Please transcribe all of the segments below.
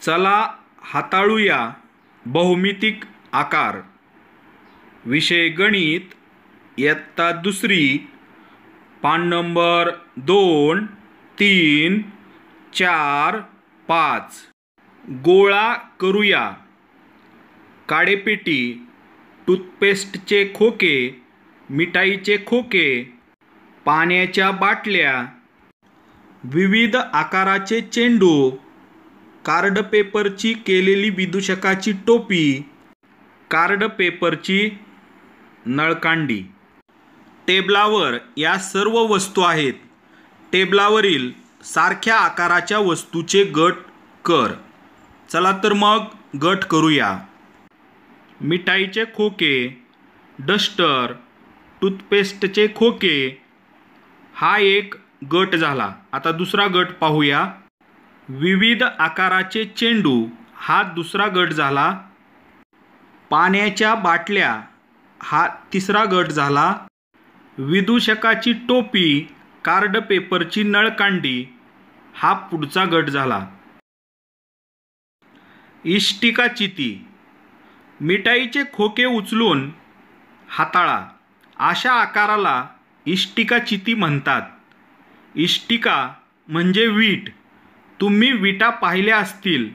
चला हाताळूया बहुमितिक आकार. विषय गणित, इयत्ता दुसरी, पान नंबर 2, 3, 4, 5. गोळा करूया. काडेपेटी, टूथपेस्टचे खोके, मिठाईचे खोके, पाण्याच्या बाटल्या, विविध आकाराचे चेंडू, कार्ड पेपरची केलेली विदूषकाची टोपी, कार्ड पेपरची नळकांडी. टेबलावर या सर्व वस्तू आहेत. टेबलावरील सारख्या आकाराच्या वस्तूचे गट कर. चला तर मग गट करूया. मिठाईचे खोके, डस्टर, टूथपेस्टचे खोके हा एक गट झाला. आता दुसरा गट पाहूया. विविध आकाराचे चेंडू हा दुसरा गट झाला. पाण्याच्या बाटल्या हा तिसरा गट झाला. विदूषकाची टोपी, कार्ड पेपरची नळकांडी हा पुढचा गट झाला. इष्टिका चिती. मिठाईचे खोके उचलून हाताळा. अशा आकाराला इष्टिका चिती म्हणतात. इष्टिका म्हणजे वीट. तुम्ही विटा पाहिल्या असतील.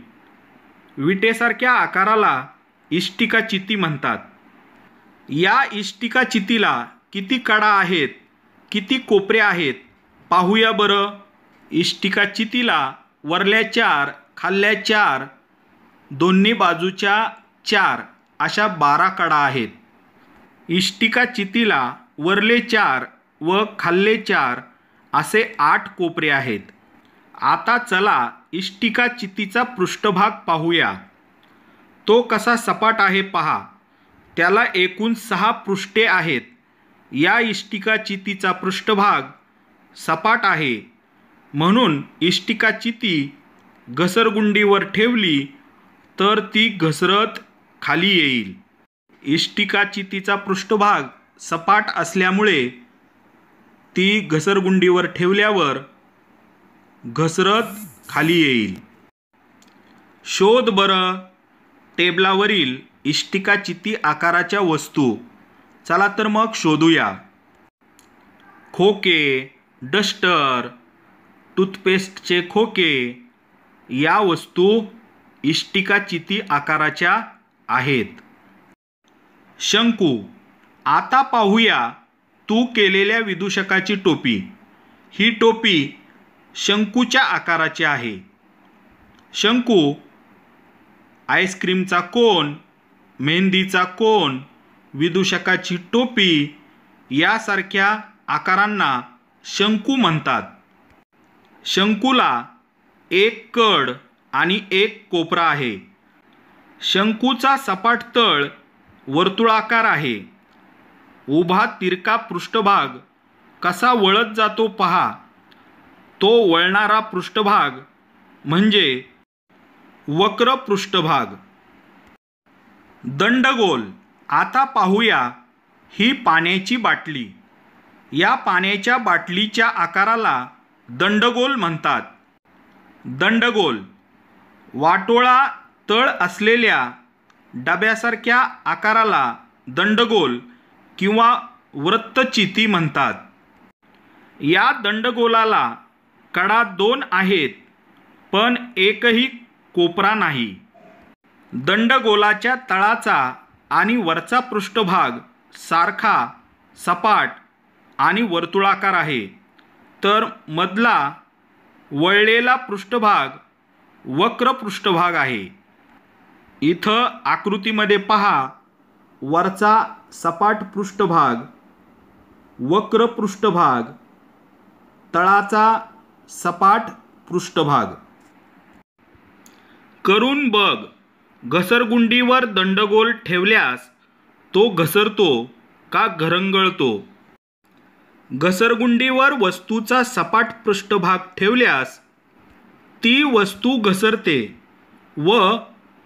विटेसारख्या आकाराला इष्टिका चिती म्हणतात. या इष्टिका चितीला किती कडा आहेत, किती कोपरे आहेत पाहूया बरं. इष्टिका चितीला वरल्या 4, खाल्ल्या 4, दोन्ही बाजूच्या 4 अशा 12 कडा आहेत. इष्टिका चितीला वरले 4 व खाल्ले 4 असे 8 कोपरे आहेत. आता चला इष्टिका चितीचा पृष्ठभाग पाहूया. तो कसा सपाट आहे पहा. त्याला एकूण 6 पृष्ठे आहेत. या इष्टिका चितीचा पृष्ठभाग सपाट आहे म्हणून इष्टिका चिती घसरगुंडीवर ठेवली तर ती घसरत खाली येईल. इष्टिका चितीचा पृष्ठभाग सपाट असल्यामुळे ती घसरगुंडीवर ठेवल्यावर घसरत खाली येईल. शोध बरं टेबलावरील इष्टिका चिती आकाराच्या वस्तू. चला तर मग शोधूया. खोके, डस्टर, टूथपेस्टचे खोके या वस्तू इष्टिका चिती आकाराच्या आहेत. शंकू. आता पाहूया तू केलेल्या विदूषकाची टोपी. ही टोपी शंकूच्या आकाराची आहे. शंकू आईस्क्रीमचा कोन, मेहंदीचा कोन, विदूषकाची टोपी यासारख्या आकारांना शंकू म्हणतात. शंकूला एक कड आणि एक कोपरा आहे. शंकूचा सपाट तळ वर्तुळाकार आहे. उभा तिरका पृष्ठभाग कसा वळत जातो पहा. तो वळणारा पृष्ठभाग म्हणजे वक्र पृष्ठभाग. दंडगोल. आता पाहूया ही पाण्याची बाटली. या पाण्याच्या बाटलीच्या आकाराला दंडगोल म्हणतात. दंडगोल. वाटोळा तळ असलेल्या डब्यासारख्या आकाराला दंडगोल किंवा वृत्तचिती म्हणतात. या दंडगोलाला कडा 2 आहेत पण एकही कोपरा नाही. दंडगोलाच्या तळाचा आणि वरचा पृष्ठभाग सारखा सपाट आणि वर्तुळाकार आहे तर मधला वळलेला पृष्ठभाग वक्र पृष्ठभाग आहे. इथं आकृतीमध्ये पहा. वरचा सपाट पृष्ठभाग, वक्र पृष्ठभाग, तळाचा सपाट पृष्ठभाग. करून बघ. घसरगुंडीवर दंडगोल ठेवल्यास तो घसरतो का घरंगळतो? घसरगुंडीवर वस्तूचा सपाट पृष्ठभाग ठेवल्यास ती वस्तू घसरते व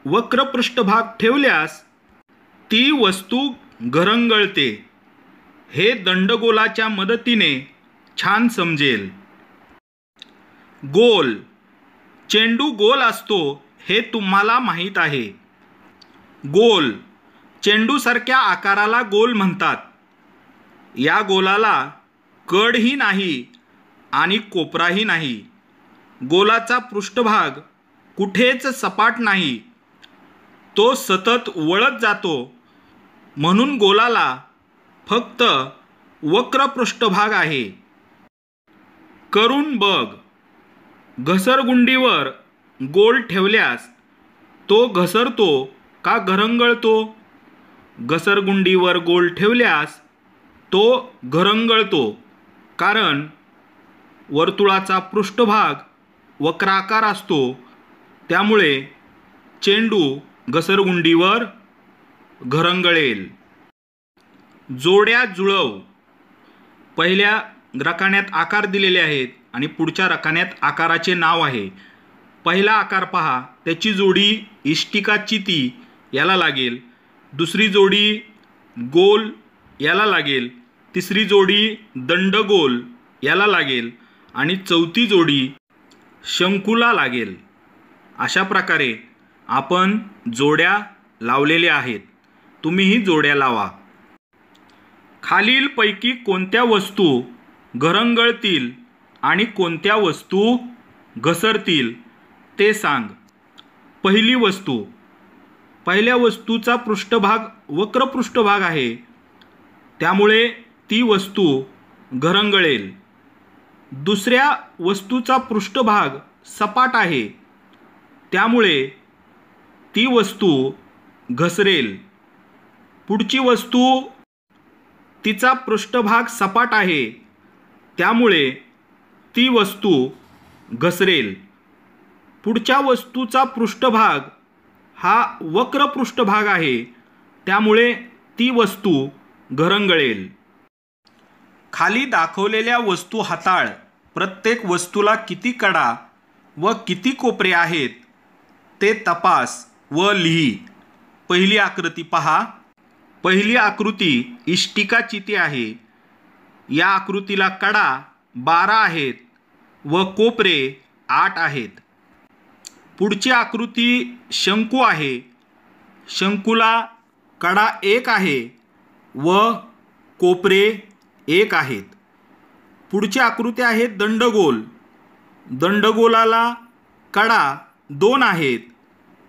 वक्र पृष्ठभाग ठेवल्यास ती वस्तू घरंगळते. हे दंडगोलाच्या मदतीने छान समजेल. गोल. चेंडू गोल असतो हे तुम्हाला माहीत आहे. गोल, चेंडूसारख्या आकाराला गोल म्हणतात. या गोलाला कडही नाही आणि कोपराही नाही. गोलाचा पृष्ठभाग कुठेच सपाट नाही, तो सतत वळत जातो. म्हणून गोलाला फक्त वक्र पृष्ठभाग आहे. करून बघ. घसरगुंडीवर गोल ठेवल्यास तो घसरतो का घरंगळतो? घसरगुंडीवर गोल ठेवल्यास तो घरंगळतो, कारण वर्तुळाचा पृष्ठभाग वक्राकार असतो. त्यामुळे चेंडू घसरगुंडीवर घरंगळेल. जोड्या जुळव. पहिल्या रकान्यात आकार दिलेले आहेत आणि पुढच्या रकान्यात आकाराचे नाव आहे. पहिला आकार पहा, त्याची जोडी इष्टिका चिती याला लागेल. दुसरी जोडी गोल याला लागेल. तिसरी जोडी दंडगोल याला लागेल आणि चौथी जोडी शंकूला लागेल. अशा प्रकारे आपण जोड्या लावलेल्या आहेत. तुम्हीही जोड्या लावा. खालीलपैकी कोणत्या वस्तू घरंगळतील आणि कोणत्या वस्तू घसरतील ते सांग. पहिली वस्तू. पहिल्या वस्तूचा पृष्ठभाग वक्र पृष्ठभाग आहे, त्यामुळे ती वस्तू घरंगळेल. दुसऱ्या वस्तूचा पृष्ठभाग सपाट आहे, त्यामुळे ती वस्तू घसरेल. पुढची वस्तू, तिचा पृष्ठभाग सपाट आहे, त्यामुळे ती वस्तू घसरेल. पुढच्या वस्तूचा पृष्ठभाग हा वक्र पृष्ठभाग आहे, त्यामुळे ती वस्तू घरंगळेल. खाली दाखवलेल्या वस्तू हाताळ. प्रत्येक वस्तूला किती कडा व किती कोपरे आहेत ते तपास व लिही. पहिली आकृती पहा. पहिली आकृती इष्टिका चिती आहे. या आकृतीला कडा 12 आहेत व कोपरे 8 आहेत. पुढची आकृती शंकू आहे. शंकूला कडा 1 आहे व कोपरे 1 आहेत. पुढची आकृती आहे दंडगोल. दंडगोलाला कडा 2 आहेत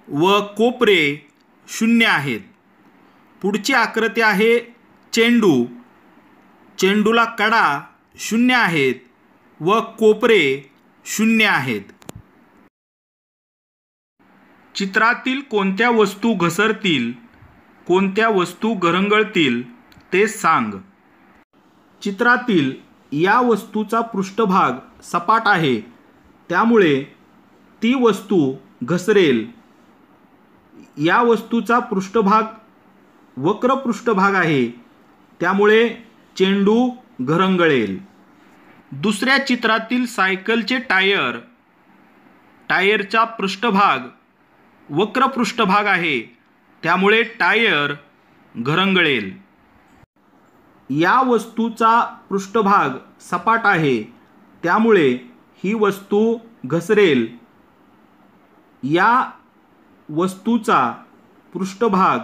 व कोपरे 0 आहेत. पुढची आकृती आहे चेंडू. चेंडूला कडा 0 आहेत व कोपरे 0 आहेत. चित्रातील कोणत्या वस्तू घसरतील, कोणत्या वस्तू घरंगळतील ते सांग. चित्रातील या वस्तूचा पृष्ठभाग सपाट आहे, त्यामुळे ती वस्तू घसरेल. या वस्तूचा पृष्ठभाग वक्र पृष्ठभाग आहे, त्यामुळे चेंडू घरंगळेल. दुसऱ्या चित्रातील सायकलचे टायर. टायरचा पृष्ठभाग वक्र पृष्ठभाग आहे, त्यामुळे टायर घरंगळेल. या वस्तूचा पृष्ठभाग सपाट आहे, त्यामुळे ही वस्तू घसरेल. या वस्तूचा पृष्ठभाग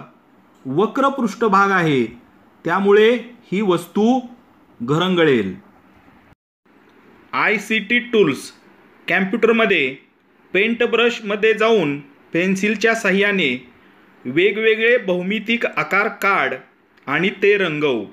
वक्र पृष्ठभाग आहे, त्यामुळे ही वस्तू घरंगळेल. ICT tools. कॅम्प्युटरमध्ये पेंट ब्रशमध्ये जाऊन पेन्सिलच्या साहाय्याने वेगवेगळे भौमितिक आकार काढ आणि ते रंगव.